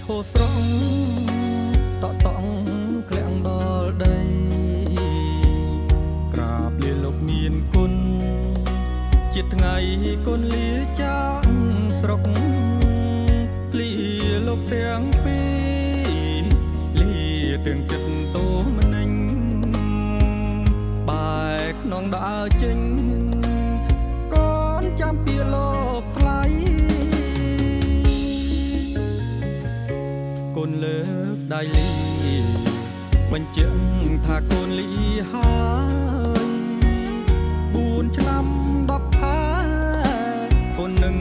ហូរស្រង់តក់តង់ក្លាក់ដល់ដីក្រាបលាលោកមានគុណជាតិថ្ងៃគុណលាចាក់ស្រុកលាលោកទាំងពីរលាទាំងចិត្តតោមនិញបែកក្នុងដើរចេញកូនចាំពីលោកថ្លៃកូនលើកដៃលីបញ្ជាក់ថាកូនលីហើយ4 ឆ្នាំ10 ខែកូននឹង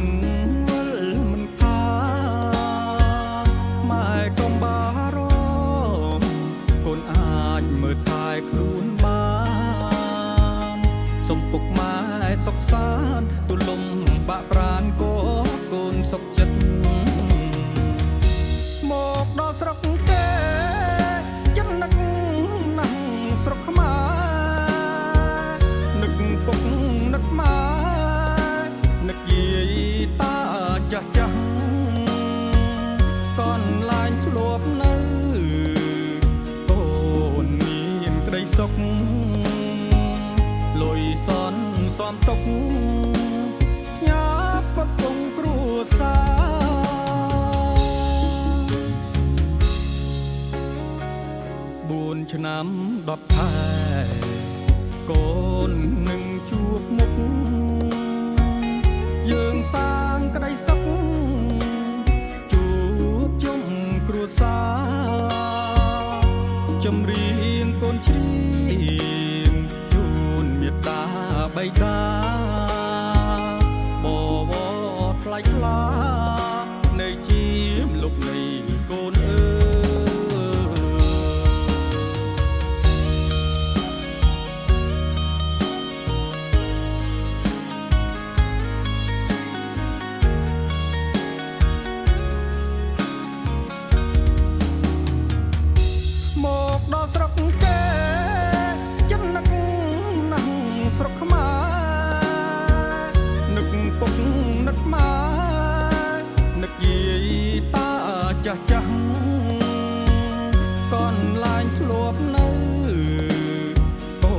វិលមិនថាម៉ែកុំបារម្ភកូនអាចមើលថែខ្លួនបានសុំពុកម៉ែសុខសាន្តទូលំបាក់ប្រានក៏កូនសុខចិត្តមកដល់ស្រុកគេចិត្តនឹកណាស់ស្រុកខ្មែរនឹកពុកនឹកម៉ែនឹកយាយតាចាស់ចាស់កូនឡាញធ្លាប់នៅកូនមានក្តីសុខលុយសន់សំទុកញ៉ាបកត់ពងគ្រួសារ4 ឆ្នាំ10 ខែកូននឹងជួបមុខយើងសាងក្តីសុខជួបជុំគ្រួសារចម្រៀងកូនច្រៀងជូនមេត្តាបៃតាបវរថ្លៃថ្លានៅជាមលុបនៃកូនអើមកដល់ស្រុកគេចិត្តនឹកណាស់ស្រុកខ្មែរនឹកពុកនឹកម៉ែនឹកយាយតាចាស់ចាស់កូនឡាញធ្លាប់នៅកូ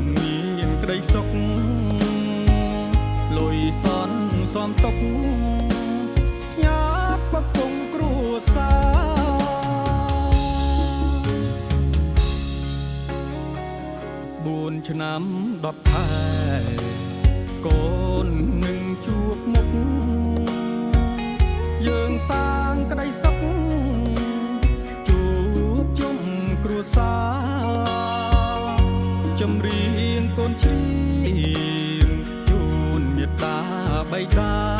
នមានក្តីសុខលុយសន់សំទុកញ៉ាបកត់ពងគ្រួសារ4 ឆ្នាំ10 ខែកូននឹងជួបមុខយើងសាងក្តីសុខជួបជុំគ្រួសារចម្រៀងកូនច្រៀងជូនមេត្តាបៃតា